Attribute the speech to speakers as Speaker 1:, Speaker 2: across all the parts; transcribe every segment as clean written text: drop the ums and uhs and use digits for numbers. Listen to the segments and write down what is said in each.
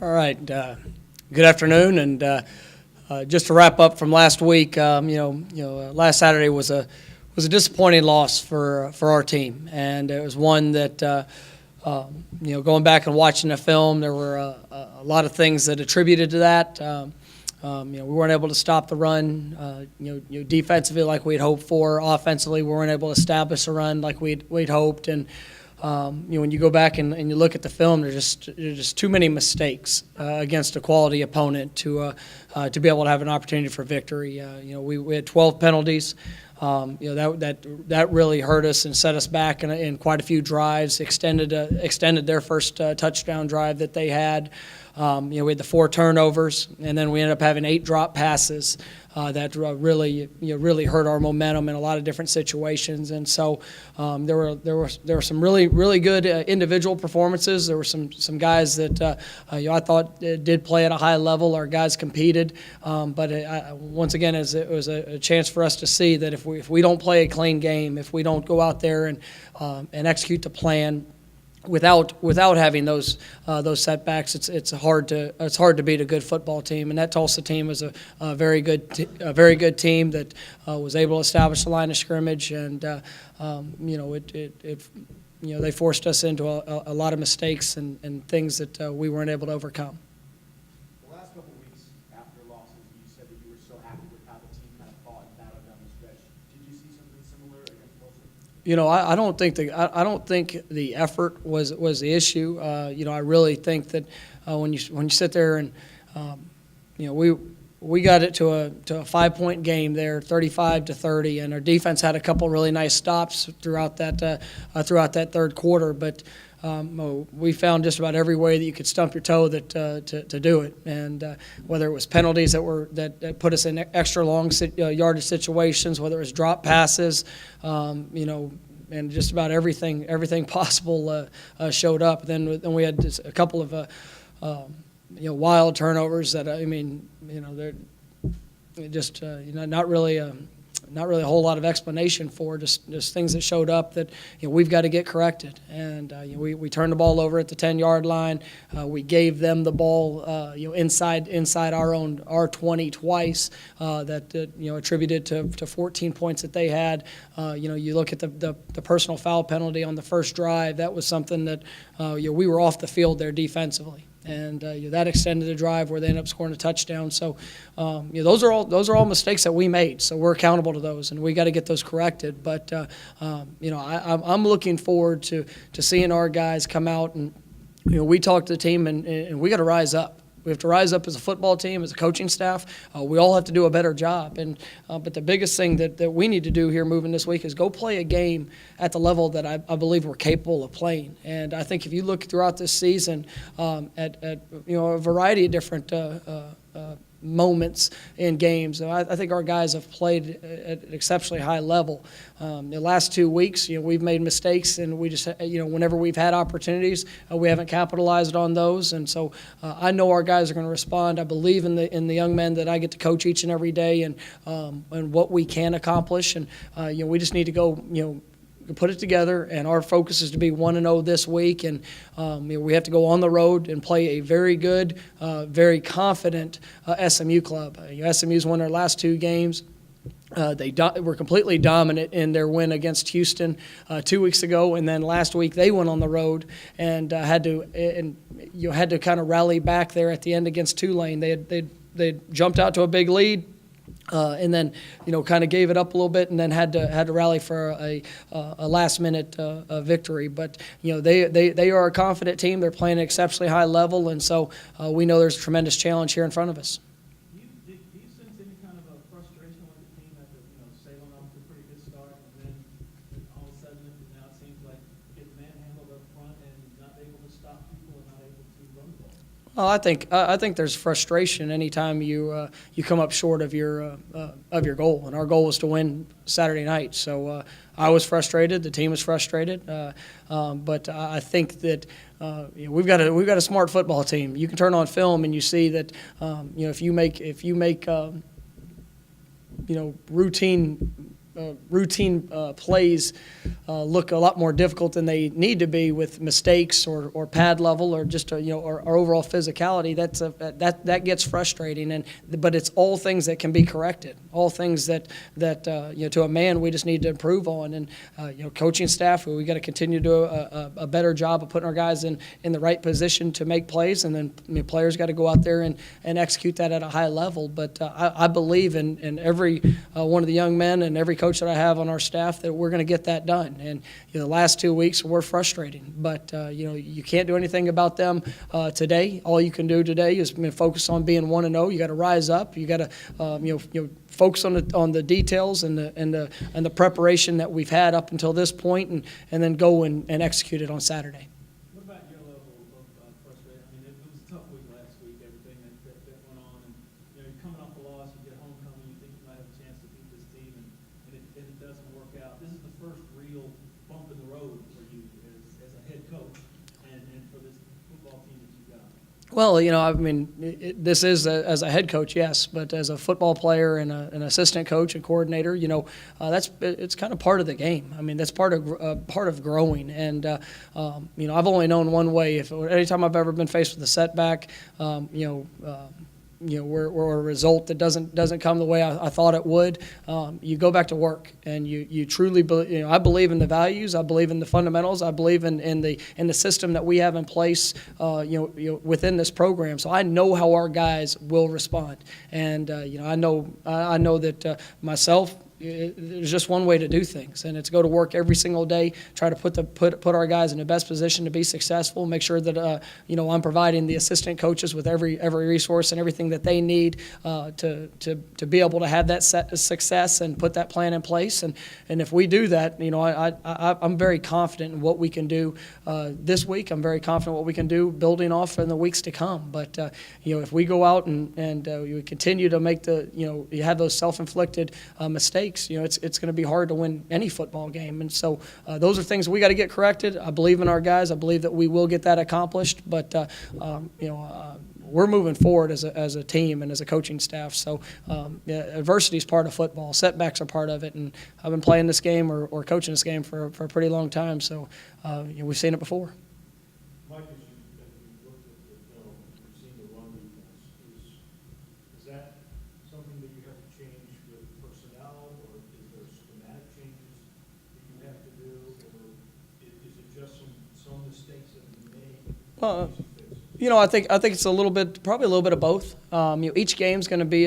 Speaker 1: All right. Good afternoon, and just to wrap up from last week, last Saturday was a disappointing loss for our team, and it was one that going back and watching the film, there were a lot of things that attributed to that. We weren't able to stop the run, defensively like we'd hoped for. Offensively, we weren't able to establish a run like we'd hoped, and when you go back and you look at the film, there's just too many mistakes against a quality opponent to be able to have an opportunity for victory. We had 12 penalties. That really hurt us and set us back in quite a few drives. Extended their first touchdown drive that they had. We had the 4 turnovers, and then we ended up having 8 drop passes that really hurt our momentum in a lot of different situations. And so there were some really good individual performances. There were some guys that I thought did play at a high level. Our guys competed, but once again, it was a chance for us to see that if we don't play a clean game, if we don't go out there and execute the plan without having those setbacks, it's hard to beat a good football team. And that Tulsa team was a very good team that was able to establish the line of scrimmage, and they forced us into a lot of mistakes and things that we weren't able to overcome.
Speaker 2: The last couple of weeks after losses, you said that you were so happy with how the team kind of fought and battled down the stretch. Did you see something similar against Tulsa?
Speaker 1: I don't think the effort was the issue. I really think that when you sit there and we got it to a 5-point game there, 35-30, and our defense had a couple really nice stops throughout that third quarter. But we found just about every way that you could stump your toe to do it, and whether it was penalties that put us in extra long yardage situations, whether it was drop passes, and just about everything possible showed up. Then we had just a couple of wild turnovers that they're just not really a whole lot of explanation for, just things that showed up that we've got to get corrected. And we turned the ball over at the 10-yard line. We gave them the ball inside our 20 twice. That attributed to 14 points that they had. You look at the personal foul penalty on the first drive. That was something that we were off the field there defensively. And that extended the drive where they ended up scoring a touchdown. So those are all mistakes that we made. So we're accountable to those, and we got to get those corrected. But I'm looking forward to seeing our guys come out, and we talk to the team, and we got to rise up. We have to rise up as a football team, as a coaching staff. We all have to do a better job. But the biggest thing that we need to do here moving this week is go play a game at the level that I believe we're capable of playing. And I think if you look throughout this season at a variety of different moments in games, I think our guys have played at an exceptionally high level. The last 2 weeks, we've made mistakes, and we just, whenever we've had opportunities, we haven't capitalized on those. And so I know our guys are going to respond. I believe in the young men that I get to coach each and every day, and what we can accomplish. And we just need to go, put it together, and our focus is to be 1-0 this week, and we have to go on the road and play a very good, very confident SMU club. SMU's won their last 2 games. They were completely dominant in their win against Houston 2 weeks ago, and then last week they went on the road and had to kind of rally back there at the end against Tulane. They jumped out to a big lead. And then, kind of gave it up a little bit, and then had to rally for a last-minute victory. But they are a confident team. They're playing at an exceptionally high level, and so we know there's a tremendous challenge here in front of us.
Speaker 2: Do you sense any kind of a frustration with the team after sailing off to a pretty good start, and then all of a sudden now it seems like getting manhandled up front and not able to stop people and not able to run the ball?
Speaker 1: Well, I think there's frustration anytime you come up short of your goal, and our goal was to win Saturday night. So I was frustrated, the team was frustrated, but I think that we've got a smart football team. You can turn on film and you see that if you make routine routine plays look a lot more difficult than they need to be with mistakes or pad level or just or overall physicality. That gets frustrating. But it's all things that can be corrected. All things that to a man we just need to improve on. And coaching staff, we got to continue to do a better job of putting our guys in the right position to make plays, and then players got to go out there and execute that at a high level. But I believe in every one of the young men and every coach that I have on our staff that we're going to get that done. And the last 2 weeks were frustrating, but you can't do anything about them today. All you can do today is focus on being 1-0. You got to rise up. You got to focus on the details and the preparation that we've had up until this point, and then go and execute it on Saturday.
Speaker 2: What about your level of frustration? I mean, it was a tough week last week, everything that went on, and you're coming off a loss, you get homecoming, you think you might have a chance to beat this team, and it doesn't work out. This is the first real bump in the road for you as a head coach and for this football team that you got.
Speaker 1: Well, I mean, this is as a head coach, yes, but as a football player and an assistant coach and coordinator, it's kind of part of the game. I mean, that's part of growing. And I've only known one way. Anytime I've ever been faced with a setback, or a result that doesn't come the way I thought it would, you go back to work and you truly believe. I believe in the values. I believe in the fundamentals. I believe in the system that we have in place. Within this program. So I know how our guys will respond, and I know that myself. There's just one way to do things, and it's go to work every single day, try to put our guys in the best position to be successful, make sure that I'm providing the assistant coaches with every resource and everything that they need to be able to have that success and put that plan in place. And if we do that, I'm very confident in what we can do this week. I'm very confident what we can do building off in the weeks to come. But if we go out and we continue to make you have those self-inflicted mistakes, it's going to be hard to win any football game. And so those are things we got to get corrected. I believe in our guys. I believe that we will get that accomplished. But we're moving forward as a team and as a coaching staff. So adversity is part of football. Setbacks are part of it. And I've been playing this game or coaching this game for a pretty long time. So we've seen it before.
Speaker 3: Mike, as you looked at the film, you've seen the run defense. Is that something that you have to change with personnel, or is there schematic changes that you have to do, or is it just some mistakes that you made?
Speaker 1: I think it's probably a little bit of both. Each game's going to be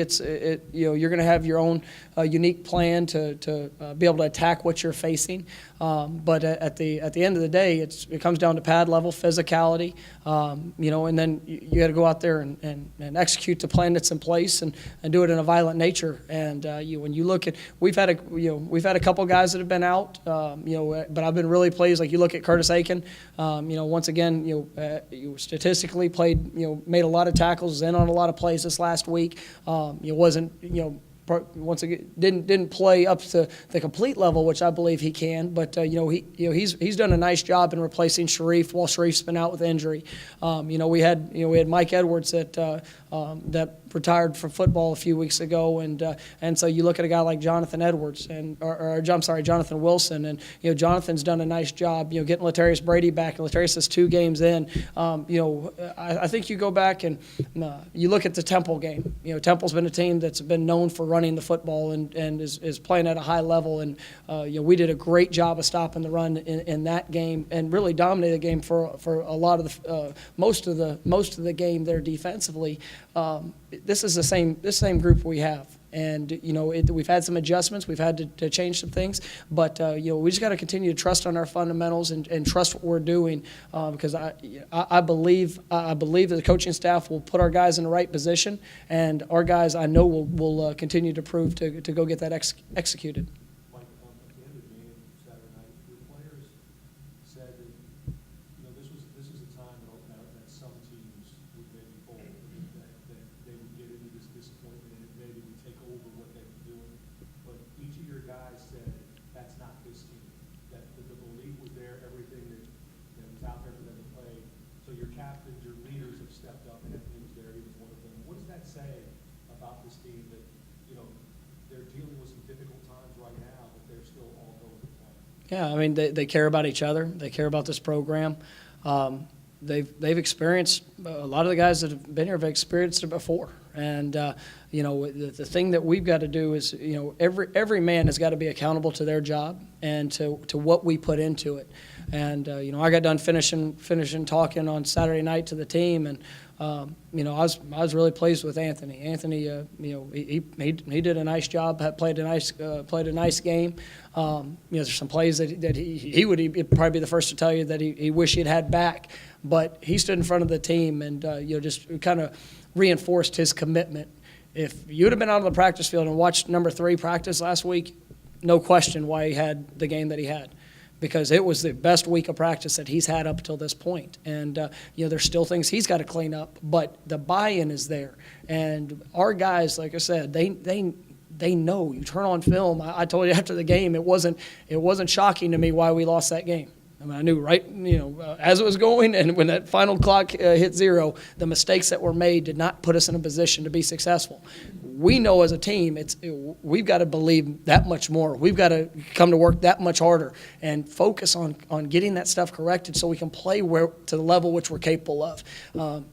Speaker 1: you're going to have your own unique plan to be able to attack what you're facing. But at the end of the day, it comes down to pad level, physicality, and then you got to go out there and execute the plan that's in place and do it in a violent nature. And when you look at, we've had a couple guys that have been out, but I've been really pleased. Like you look at Curtis Aiken, once again, statistically made a lot of tackles, was in on a lot of plays this last week. Wasn't once again didn't play up to the complete level, which I believe he can. But he's done a nice job in replacing Sharif while Sharif's been out with injury. We had Mike Edwards that retired from football a few weeks ago, and so you look at a guy like Jonathan Edwards Jonathan Wilson, and Jonathan's done a nice job getting Latarius Brady back, and Latarius is 2 games in. I think you go back and you look at the Temple game. Temple's been a team that's been known for running the football and is playing at a high level, and we did a great job of stopping the run in that game and really dominated the game for a lot of the most of the game there defensively. This is the same group we have, and we've had some adjustments, we've had to change some things, but we just got to continue to trust on our fundamentals and trust what we're doing, because I believe that the coaching staff will put our guys in the right position, and our guys I know will continue to prove to go get that executed.
Speaker 3: Mike, at the end of the game Saturday night, your players said that this is a time that some teams would maybe fold, that they would get into this disappointment and it maybe would take over what they were doing. But each of your guys said that's not this team. That the belief was there, everything that was out there for them to play. So your captains, your leaders have stepped up, and Anthony was there. He was one of them. What does that say about this team that they're dealing with some difficult times right now, but they're still all go with the plan.
Speaker 1: Yeah, I mean, they care about each other. They care about this program. They've experienced, a lot of the guys that have been here have experienced it before. And, the thing that we've got to do is, every man has got to be accountable to their job and to what we put into it. And, I got done finishing talking on Saturday night to the team, and, I was really pleased with Anthony. Anthony, he did a nice job, played a nice game. There's some plays that he'd probably be the first to tell you that he wished he'd had back, but he stood in front of the team and just kind of reinforced his commitment. If you'd have been out on the practice field and watched number 3 practice last week, no question why he had the game that he had, because it was the best week of practice that he's had up until this point. And, there's still things he's got to clean up, but the buy-in is there. And our guys, like I said, they know. You turn on film. I told you after the game, it wasn't shocking to me why we lost that game. I mean, I knew right, as it was going, and when that final clock hit 0, the mistakes that were made did not put us in a position to be successful. We know as a team, we've got to believe that much more. We've got to come to work that much harder and focus on getting that stuff corrected so we can play to the level which we're capable of.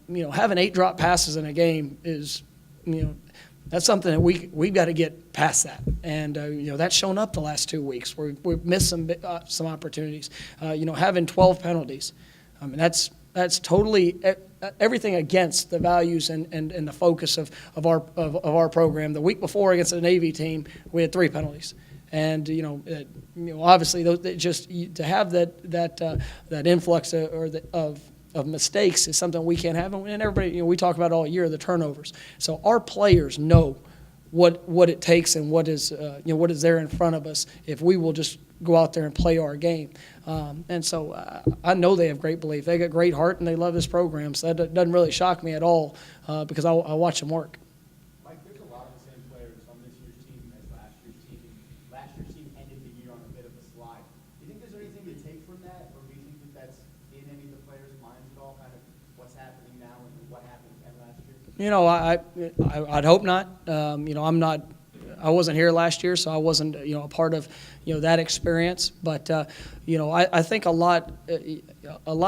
Speaker 1: Having 8 drop passes in a game is, that's something that we've got to get past that. And, that's shown up the last 2 weeks. We've missed some opportunities. Having 12 penalties, I mean, that's totally everything against the values and the focus of our program. The week before against the Navy team, we had 3 penalties. And, obviously, to have that influx of mistakes is something we can't have. And everybody, we talk about all year, the turnovers. So our players know what it takes and what is there in front of us if we will just go out there and play our game. And so I know they have great belief. They got great heart and they love this program. So that doesn't really shock me at all because I watch them work.
Speaker 4: Mike, there's a lot of the same players on this year's team as last year's team. Last year's team ended the year on a bit of a slide. Do you think there's anything to take from that, or do you think that that's in any of the players' minds at all, kind of what's happening now and what happened last year?
Speaker 1: I'd hope not. I wasn't here last year, so I wasn't, a part of, that experience. But, I think a lot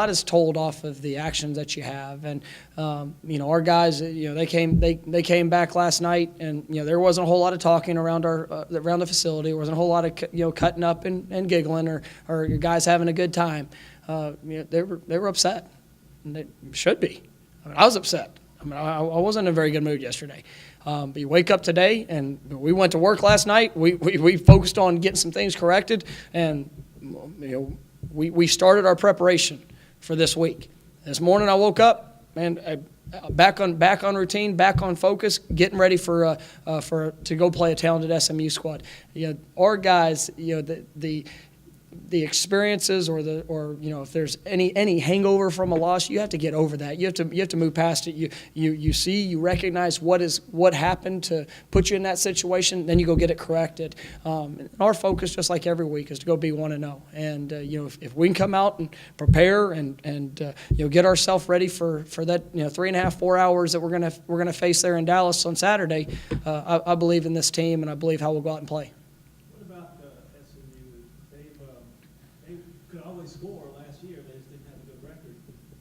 Speaker 1: is told off of the actions that you have. And, our guys, they came back last night, and, there wasn't a whole lot of talking around the facility. There wasn't a whole lot of, cutting up and giggling or your guys having a good time. They were upset, and they should be. I mean, I was upset. I mean, I wasn't in a very good mood yesterday. But you wake up today, and we went to work last night. We focused on getting some things corrected, and we started our preparation for this week. This morning I woke up, man, back on routine, back on focus, getting ready to go play a talented SMU squad. Our guys, the experiences or if there's any hangover from a loss, you have to get over that. You have to move past it. You recognize what happened to put you in that situation, then you go get it corrected. Our focus, just like every week, is to go be 1-0. And if we can come out and prepare and get ourselves ready for that 3.5, 4 hours that we're gonna face there in Dallas on Saturday, I believe in this team and I believe how we'll go out and play.
Speaker 2: What about SMU? They could always score last year. They just didn't have a good record.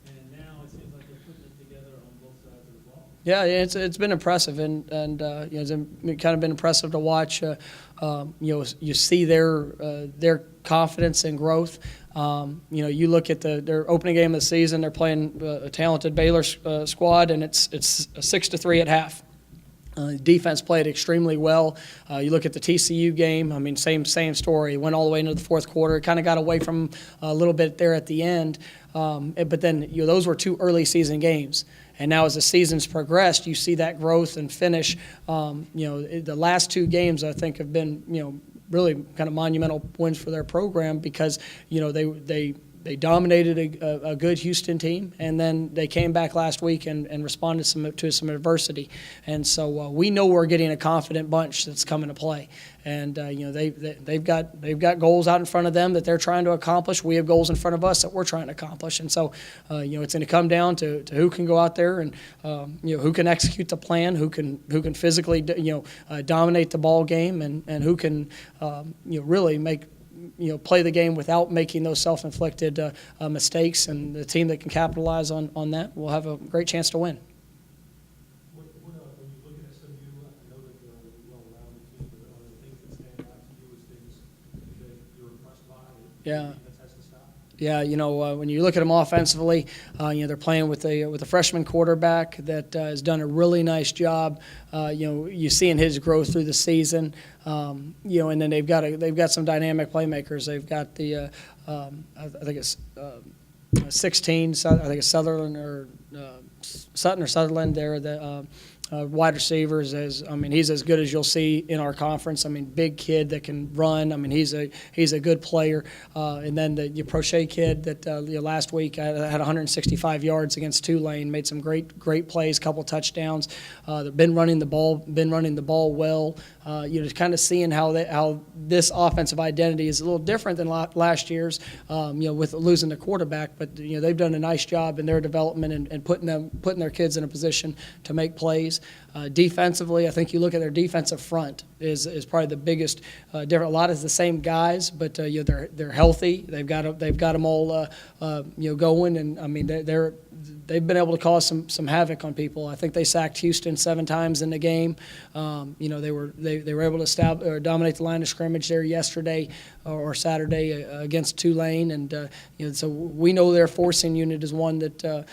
Speaker 2: And now it seems like they're putting it together on both sides of the ball.
Speaker 1: Yeah, it's been impressive, and it's kind of been impressive to watch. You see their confidence and growth. You look at their opening game of the season. They're playing a talented Baylor squad, and it's 6-3 at half. Defense played extremely well. You look at the TCU game. I mean, same story. It went all the way into the fourth quarter. It kind of got away from a little bit there at the end. But then those were 2 early season games. And now as the season's progressed, you see that growth and finish. The last 2 games I think have been really kind of monumental wins for their program because they they dominated a good Houston team, and then they came back last week and responded to some adversity. And so we know we're getting a confident bunch that's coming to play. And they've got goals out in front of them that they're trying to accomplish. We have goals in front of us that we're trying to accomplish. And so it's going to come down to who can go out there and who can execute the plan, who can physically dominate the ball game, and who can really play the game without making those self-inflicted mistakes. And the team that can capitalize on that will have a great chance to win.
Speaker 3: When you look at SMU, I know that they're a well-rounded team, but are there things that stand out to you as things that you're impressed by that
Speaker 1: Yeah.
Speaker 3: the defense has to stop?
Speaker 1: Yeah, when you look at them offensively, they're playing with a freshman quarterback that has done a really nice job. You seeing his growth through the season. And then they've got some dynamic playmakers. They've got the I think it's 16. I think it's Sutherland or Sutton or Sutherland. They're the wide receivers. He's as good as you'll see in our conference. Big kid that can run. He's a good player. And then the Prochet kid that last week had 165 yards against Tulane, made some great plays, couple touchdowns. They've been running the ball well. Just kind of seeing how this offensive identity is a little different than last year's. With losing the quarterback, but they've done a nice job in their development and putting their kids in a position to make plays. Defensively, I think you look at their defensive front is probably the biggest difference. A lot of the same guys, but they're healthy. They've got them all going, and they've been able to cause some havoc on people. I think they sacked Houston 7 times in the game. They were able to dominate the line of scrimmage there yesterday or Saturday against Tulane, and so we know their forcing unit is one that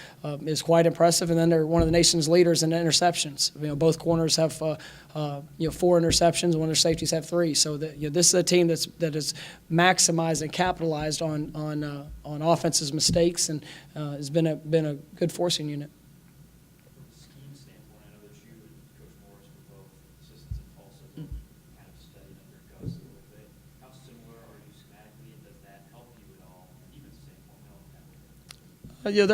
Speaker 1: is quite impressive. And then they're one of the nation's leaders in interceptions. Both corners have 4 interceptions. One of their safeties have 3. So this is a team that is maximized and capitalized on offense's mistakes, and has been a good forcing unit.
Speaker 5: From a scheme standpoint, I know that you and Coach Morris were both assistants in Tulsa, both kind of studied under Gus a little bit. How similar are you schematically, and does that help you at all from a defense standpoint?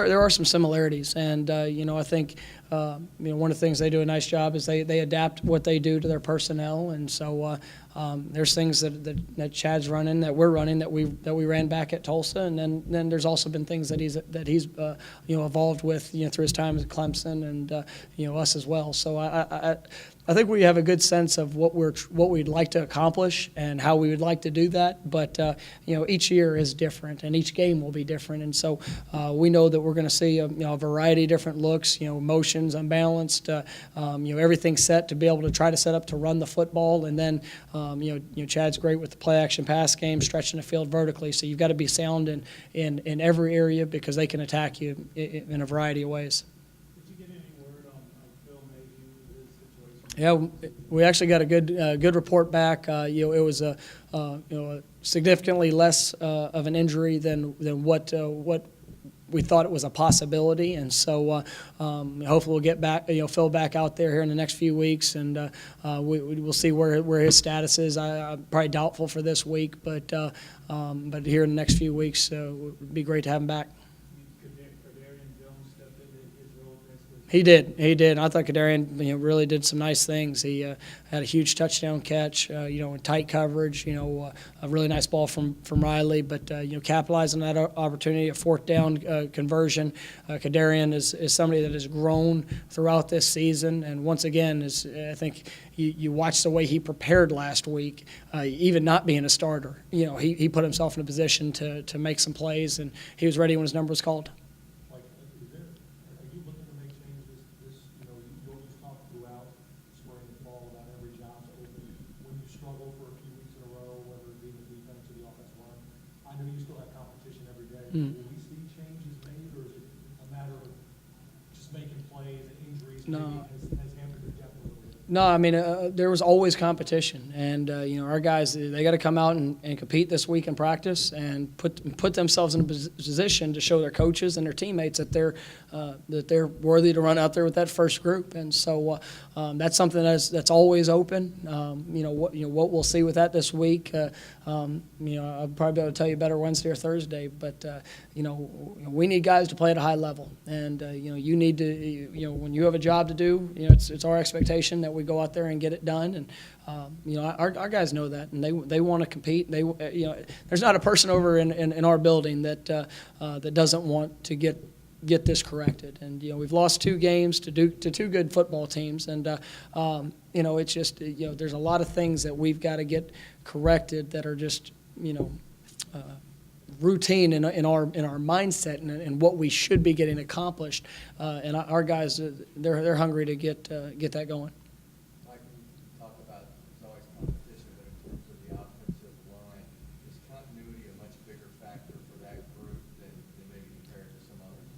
Speaker 1: There are some similarities, and I think one of the things they do a nice job is they adapt what they do to their personnel, and so there's things that Chad's running, that we're running, that we ran back at Tulsa, and then there's also been things that he's evolved with through his time at Clemson, and us as well. So I think we have a good sense of what we'd like to accomplish and how we would like to do that. But each year is different, and each game will be different, and so we know that we're going to see a variety of different looks, motions, unbalanced, everything set to be able to try to set up to run the football, and then Chad's great with the play action pass game, stretching the field vertically. So you've got to be sound in every area, because they can attack you in a variety of ways.
Speaker 2: Did you get any word on Phil Mayhew, his situation?
Speaker 1: Yeah, we actually got a good report back. It was a significantly less of an injury than what we thought it was a possibility, and so hopefully we'll get back, Phil back out there here in the next few weeks, and we'll see where his status is. I'm probably doubtful for this week, but here in the next few weeks, it would be great to have him back.
Speaker 2: Kadarian Jones stepped into his role basically.
Speaker 1: He did. I thought Kadarian, really did some nice things. He had a huge touchdown catch, in tight coverage, a really nice ball from Riley, but, capitalizing on that opportunity, a 4th down conversion. Kadarian is somebody that has grown throughout this season, and once again, I think you watch the way he prepared last week, even not being a starter. He put himself in a position to make some plays, and he was ready when his number was called.
Speaker 3: Are you looking to make changes you always talk throughout spring and fall about every job's open. When you struggle for a few weeks in a row, whether it be the defense or the offensive line, I know you still have competition every day. Will we see changes made, or is it a matter of just making plays and injuries
Speaker 1: No.
Speaker 3: maybe has hampered your depth a little bit?
Speaker 1: No, I mean, there was always competition, and our guys, they got to come out and compete this week in practice and put themselves in a position to show their coaches and their teammates that they're worthy to run out there with that first group. And so that's something that's always open. What we'll see with that this week. I'll probably be able to tell you better Wednesday or Thursday, but we need guys to play at a high level, and you need to when you have a job to do, it's our expectation that we go out there and get it done. And our guys know that, and they want to compete. There's not a person over in our building that doesn't want to get this corrected. And we've lost 2 games to 2 good football teams, and it's just there's a lot of things that we've got to get corrected that are just routine in our mindset and what we should be getting accomplished. And our guys, they're hungry to get that going.
Speaker 6: Mike, when you talk about there's always competition, but in terms of the offensive line, is continuity a much bigger factor for that group than maybe compared to some others?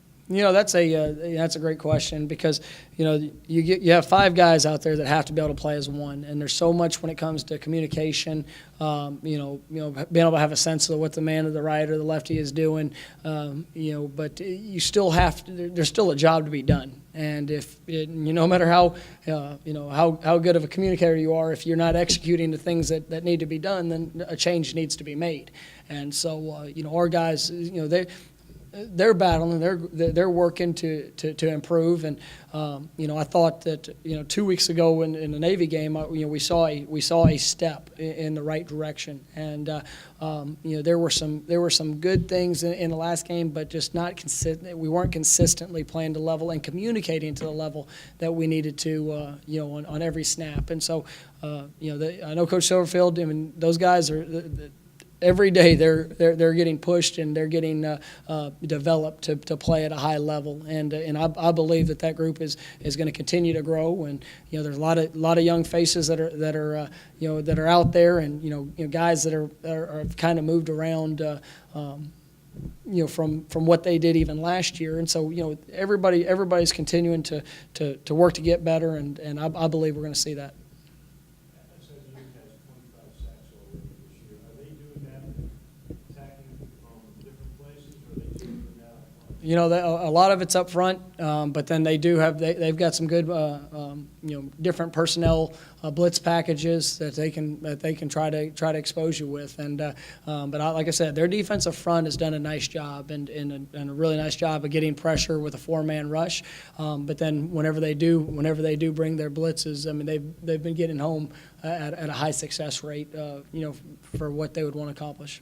Speaker 1: That's a gregreat question, because you have 5 guys out there that have to be able to play as one, and there's so much when it comes to communication. Being able to have a sense of what the man to the right or the lefty is doing. But you still have to. There's still a job to be done, and no matter how good of a communicator you are, if you're not executing the things that need to be done, then a change needs to be made. And so our guys, they're battling, they're working to improve, and I thought that 2 weeks ago in the Navy game, we saw a step in the right direction, and there were some good things in the last game, but just not consistent. We weren't consistently playing to level and communicating to the level that we needed to on every snap. And so I know Coach Silverfield. I mean, those guys are. Every day they're getting pushed and they're getting developed to play at a high level, and I believe that group is going to continue to grow. And there's a lot of young faces that are out there, and guys that are kind of moved around from what they did even last year. And so everybody's continuing to work to get better, and I believe we're going to see that.
Speaker 3: It says Luke has 25 sacks already this year. Are they doing that, attacking from different places, or are they doing that up front?
Speaker 1: A lot of it's up front, but then they've got some good different personnel blitz packages that they can try to expose you with. And like I said, their defensive front has done a nice job and a really nice job of getting pressure with a 4-man rush. But then whenever they do bring their blitzes, I mean they've been getting home at a high success rate, for what they would want to accomplish.